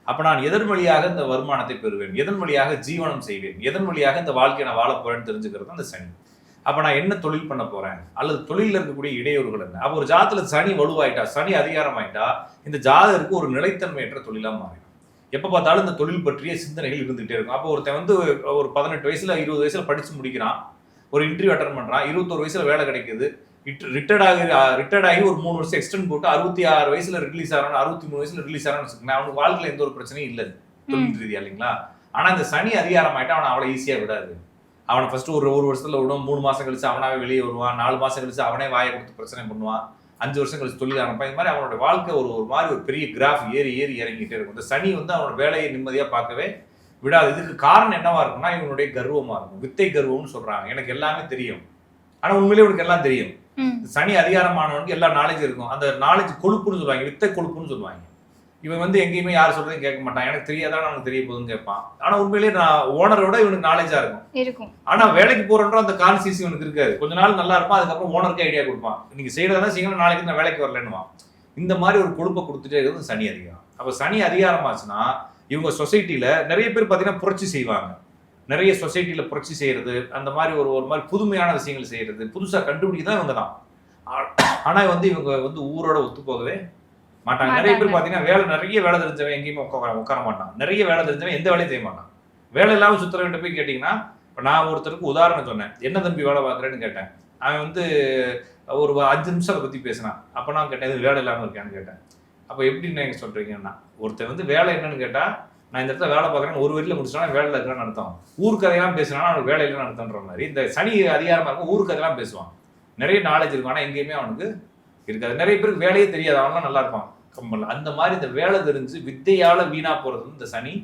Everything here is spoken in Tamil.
அப்ப நான் எதன் வழியாக இந்த வருமானத்தை பெறுவேன், எதன் வழியாக ஜீவனம் செய்வேன், எதன் வழியாக இந்த வாழ்க்கையை நான் வாழ போறேன்னு தெரிஞ்சுக்கிறது அந்த சனி. அப்ப நான் என்ன தொழில் பண்ண போறேன், அல்லது தொழில இருக்கக்கூடிய இடையூறுகள் என்ன. அப்ப ஒரு ஜாதத்துல சனி வலுவாயிட்டா, சனி அதிகாரம் ஆயிட்டா, இந்த ஜாதகருக்கு ஒரு நிலைத்தன்மையற்ற தொழிலா மாறிடும். எப்ப பார்த்தாலும் இந்த தொழில் பற்றிய சிந்தனைகள் இருந்துகிட்டே இருக்கும். அப்போ ஒருத்தன் வந்து ஒரு 18 வயசுல 20 வயசுல படிச்சு முடிக்கிறான், ஒரு இன்டர்வியூ அட்டன் பண்றான், 21 வயசுல வேலை கிடைக்குது, ரிட்டையர்ட் ஆகி ஒரு 3 வருஷம் எக்ஸ்டெண்ட் போட்டு 66 வயசுல ரிலீஸ் ஆகிறான், 63 வயசுல ரிலீஸ் ஆகிறான்னு வச்சுக்கோங்க. அவனுக்கு வாழ்க்கையில எந்த ஒரு பிரச்சனையும் இல்லை தொழில் ரீதியா, இல்லைங்களா? ஆனா இந்த சனி அதிகாரம் ஆயிட்டா அவனை அவ்வளவு ஈஸியா விடாது. அவனை ஃபர்ஸ்ட் ஒரு வருஷத்துல விடும், 3 மாசம் கழிச்சு அவனாவே வெளியே வருவான், 4 மாசம் கழிச்சு அவனே வாயை கொடுத்து பிரச்சனை பண்ணுவான், 5 வருஷம் கழிச்சு தொழில் ஆரம்பிப்பான். இந்த மாதிரி அவனோட வாழ்க்கை ஒரு மாதிரி ஒரு பெரிய கிராஃப் ஏறி ஏறி இறங்கிட்டே இருக்கும். இந்த சனி வந்து அவனோட வேலையை நிம்மதியா பார்க்கவே விடாது. இதுக்கு காரணம் என்னவா இருக்கும்னா இவனுடைய கர்வமா இருக்கும். வித்தை கர்வம்னு சொல்றாங்க. எனக்கு எல்லாமே தெரியும், ஆனா உண்மையிலேயே உனக்கு எல்லாம் தெரியும். சனி அதிகாரமானவனுக்கு எல்லா நாலேஜ் இருக்கும். அந்த நாலேஜ் கொழுப்புன்னு சொல்லுவாங்க, வித்தை கொழுப்புன்னு சொல்லுவாங்க. இவன் வந்து எங்கேயுமே யார் சொல்றதையும் கேட்க மாட்டான், எனக்கு தெரியாதான் அவனுக்கு தெரிய போகுதுன்னு கேட்பான். ஆனா உண்மையிலேயே நான் ஓனரோட இவனுக்கு நாலேஜா இருக்கும். ஆனா வேலைக்கு போறன்ற அந்த கான்சியஸ் இவனுக்கு இருக்காது. கொஞ்ச நாள் நல்லா இருப்பான், அதுக்கப்புறம் ஓனருக்கு ஐடியா கொடுப்பான், நீங்க செய்யறதா செய்யணும், நாளைக்கு நான் வேலைக்கு வரலன்னுவான். இந்த மாதிரி ஒரு கொழுப்பை கொடுத்துட்டே இருக்கிறது சனி அதிகாரம். அப்ப சனி அதிகாரமாச்சுன்னா இவங்க சொசைட்டில நிறைய பேர் பாத்தீங்கன்னா புரட்சி செய்வாங்க. நிறைய சொசைட்டில புரட்சி செய்யறது, அந்த மாதிரி ஒரு மாதிரி புதுமையான விஷயங்கள் செய்யறது, புதுசா கண்டுபிடிக்கதான் இவங்க தான். ஆனா வந்து இவங்க வந்து ஊரோட ஒத்து போகவே மாட்டாங்க. நிறைய பேர் பாத்தீங்கன்னா நிறைய வேலை தெரிஞ்சவன் எங்கேயுமே உட்கார மாட்டான், நிறைய வேலை தெரிஞ்சவன் எந்த வேலையும் செய்ய மாட்டான். வேலை இல்லாம சுத்துறவன்ட்ட போய் கேட்டீங்கன்னா, இப்ப நான் ஒருத்தருக்கு உதாரணம் சொன்னேன், என்ன தம்பி வேலை பார்க்குறேன்னு கேட்டேன். அவன் வந்து ஒரு 5 நிமிஷம் அதை பத்தி பேசினான். அப்ப நான் கேட்டேன், இது வேலை இல்லாம இருக்கான்னு கேட்டேன். அப்ப எப்படின்னு நீங்க சொல்றீங்கன்னா, ஒருத்தர் வந்து வேலை என்னன்னு கேட்டா, நான் இந்த இடத்துல வேலை பார்க்குறேன் ஒரு வரியில முடிச்சோன்னா வேலையில் இருக்கிறான்னு அர்த்தம். ஊர் கதையெல்லாம் பேசினா அவனுக்கு வேலை இல்லைன்னு அர்த்தம்ன்ற மாதிரி இந்த சனி அதிகாரமா இருக்கும். ஊர் கதையெல்லாம் பேசுவான், நிறைய நாலேஜ் இருக்கும், ஆனா எங்கேயுமே அவனுக்கு இருக்காது. நிறைய பேருக்கு வேலையே தெரியாது, அவன்லாம் நல்லா இருப்பான் கம்பெனில. அந்த மாதிரி இந்த வேலை தெரிஞ்சு வித்தையால வீணா போறது இந்த சனி